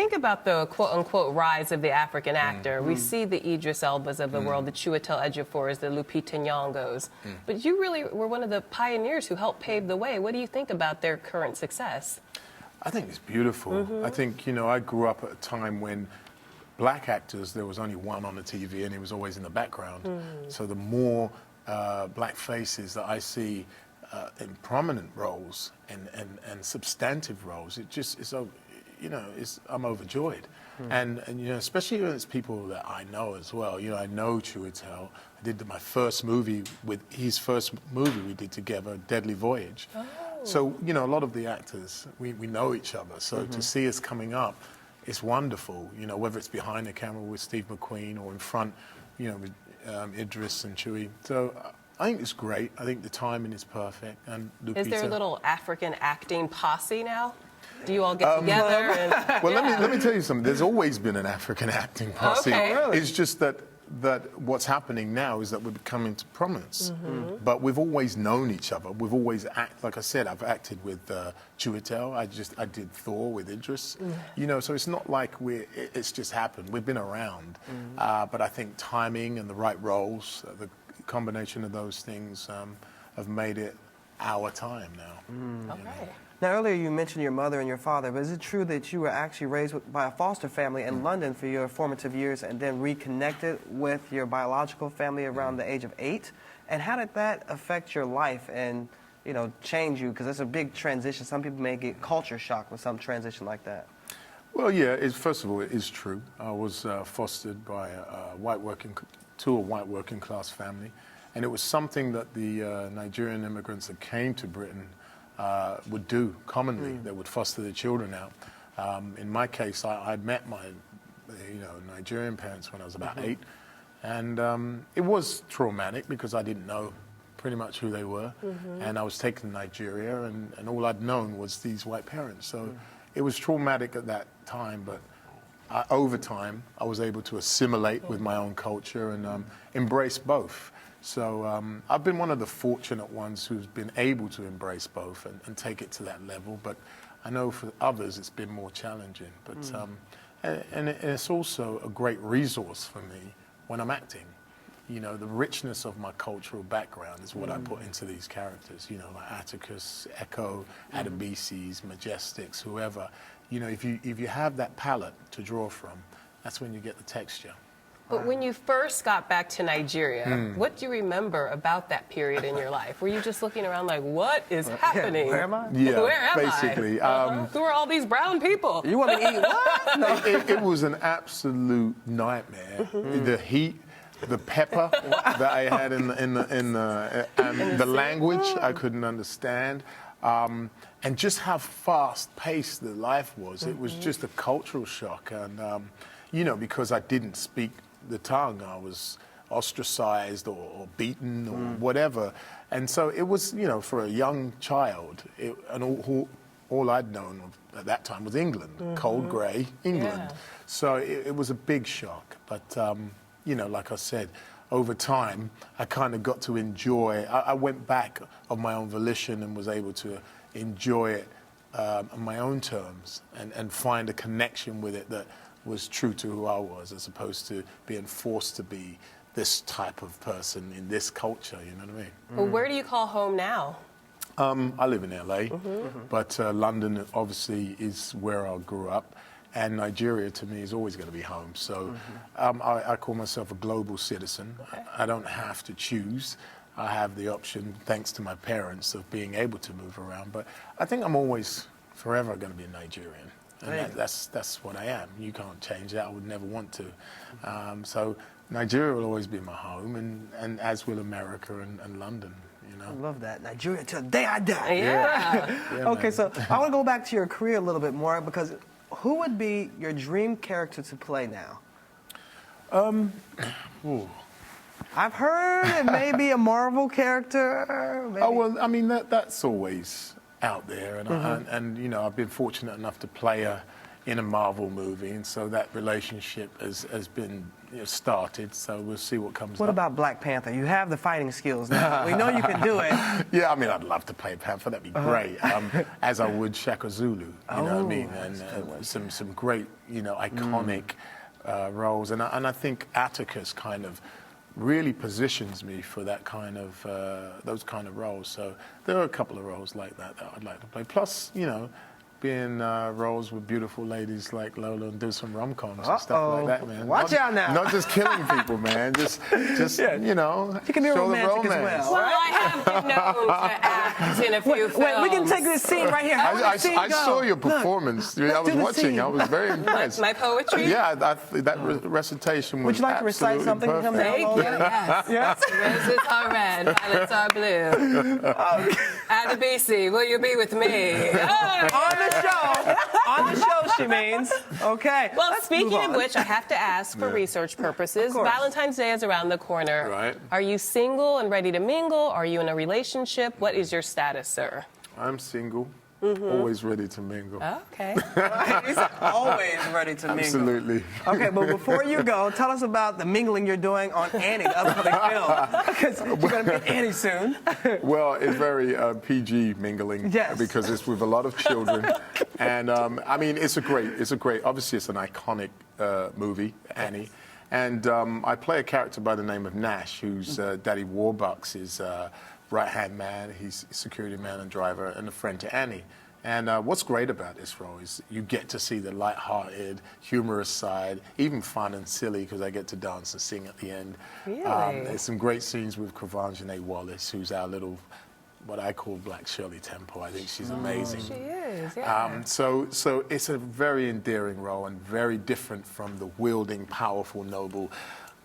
think about the quote-unquote rise of the African actor, we see the Idris Elbas of the world, the Chiwetel Ejioforas, the Lupita Nyong'os, but you really were one of the pioneers who helped pave the way. What do you think about their current success? I think it's beautiful. I think, you know, I grew up at a time when black actors, there was only one on the TV and he was always in the background. So the more black faces that I see in prominent roles and substantive roles, it just is, you know, I'm overjoyed. And you know, especially when it's people that I know as well. You know, I know Chiwetel. I did my first movie with his first movie we did together, Deadly Voyage. So, you know, a lot of the actors, we know each other. So to see us coming up, it's wonderful. You know, whether it's behind the camera with Steve McQueen or in front, you know, with Idris and Chewie. So I think it's great. I think the timing is perfect. And Lupita. Is there a little African acting posse now? Do you all get together? And, well, let me tell you something. There's always been an African acting posse. Okay. Really? It's just that what's happening now is that we're coming to prominence. But we've always known each other. We've always like I said, I've acted with Chiwetel. I did Thor with Idris. You know, so it's not like it's just happened. We've been around. But I think timing and the right roles, the combination of those things have made it our time now. okay. Now, earlier you mentioned your mother and your father, but is it true that you were actually raised by a foster family in London for your formative years and then reconnected with your biological family around the age of 8? And how did that affect your life and, you know, change you? Because it's a big transition. Some people may get culture shock with some transition like that. Well, yeah, first of all, it is true. I was fostered by a white working class family. And it was something that the Nigerian immigrants that came to Britain would do commonly. They would foster their children out. In my case, I met my Nigerian parents when I was about 8. And it was traumatic because I didn't know pretty much who they were. And I was taken to Nigeria, and all I'd known was these white parents. So it was traumatic at that time, but over time, I was able to assimilate with my own culture and embrace both. So I've been one of the fortunate ones who's been able to embrace both and take it to that level. But I know for others it's been more challenging. But and it's also a great resource for me when I'm acting. You know, the richness of my cultural background is what I put into these characters. You know, like Atticus, Echo, Adebisi's, Majestics, whoever. You know, if you have that palette to draw from, that's when you get the texture. But when you first got back to Nigeria, what do you remember about that period in your life? Were you just looking around like, what is happening? Where am I? Yeah, Where am basically. Who are all these brown people? You want me to eat what? No. It was an absolute nightmare. The heat, the pepper that I had in the language I couldn't understand. And just how fast-paced the life was. It was just a cultural shock. And, you know, because I didn't speak the tongue, I was ostracized or beaten or whatever. And so it was, you know, for a young child, and all I'd known at that time was England, cold grey England. Yeah. So it was a big shock. But, you know, like I said, over time, I kind of got to enjoy. I went back of my own volition and was able to enjoy it on my own terms and find a connection with it that was true to who I was, as opposed to being forced to be this type of person in this culture, you know what I mean? Well, where do you call home now? I live in LA, but London obviously is where I grew up, and Nigeria to me is always going to be home. So I call myself a global citizen. Okay. I don't have to choose. I have the option, thanks to my parents, of being able to move around. But I think I'm always forever going to be a Nigerian. And that's what I am. You can't change that. I would never want to. So Nigeria will always be my home, and as will America and London. You know. I love that. Nigeria till the day I die. Yeah. Okay, so I want to go back to your career a little bit more, because who would be your dream character to play now? I've heard it may be a Marvel character. Maybe. Oh, well, I mean, that's always out there. And, and you know, I've been fortunate enough to play in a Marvel movie, and so that relationship has been started. So we'll see what comes. What up. about Black Panther? You have the fighting skills now. We know you can do it. Yeah, I mean, I'd love to play Panther. That'd be great. As I would Shaka Zulu. You know what I mean? And some great, iconic roles. And I think Atticus kind of really positions me for that kind of those kind of roles. So there are a couple of roles like that I'd like to play. Plus, being roles with beautiful ladies like Lola and do some rom-coms and stuff like that, man. Watch out now. Not just killing people, man. Just You can be show romantic the romance. as well. Well, I have been known to act in a few films. Wait, we can take this scene right here. How I did the scene go? saw your performance. I was do the watching. scene. I was very impressed. My poetry? Yeah, that recitation was Would you like to recite absolutely something? perfect. Thank you, yes. Roses are red, violets are blue. Adewale, will you be with me? On the show. On the show, she means. Okay. Well, let's speaking move of on. which, I have to ask for research purposes. Of course. Valentine's Day is around the corner. Right. Are you single and ready to mingle? Are you in a relationship? What is your status, sir? I'm single, always ready to mingle. Okay. He's always ready to mingle. Absolutely. Okay, but before you go, tell us about the mingling you're doing on Annie, the upcoming film. Because you're going to meet Annie soon. Well, it's very PG mingling. Yes. Because it's with a lot of children. And, I mean, it's a great, obviously it's an iconic movie, Annie. And I play a character by the name of Nash, who's Daddy Warbucks' right-hand man. He's a security man and driver and a friend to Annie. And what's great about this role is you get to see the light-hearted, humorous side, even fun and silly, because I get to dance and sing at the end. Really? There's some great scenes with Kavanjane Wallace, who's our little, what I call Black Shirley Temple. I think she's amazing. She is, yeah. So it's a very endearing role and very different from the wielding, powerful, noble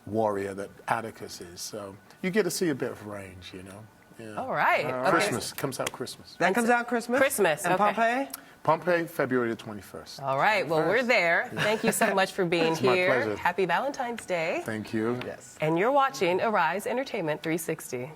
warrior that Atticus is. So you get to see a bit of range, Yeah. All right. Okay. Christmas. Comes out Christmas. That comes out Christmas? Christmas, And okay. Pompeii? Pompeii, February the 21st. All right. Well, we're there. Thank you so much for being my here. pleasure. Happy Valentine's Day. Thank you. Yes. And you're watching Arise Entertainment 360.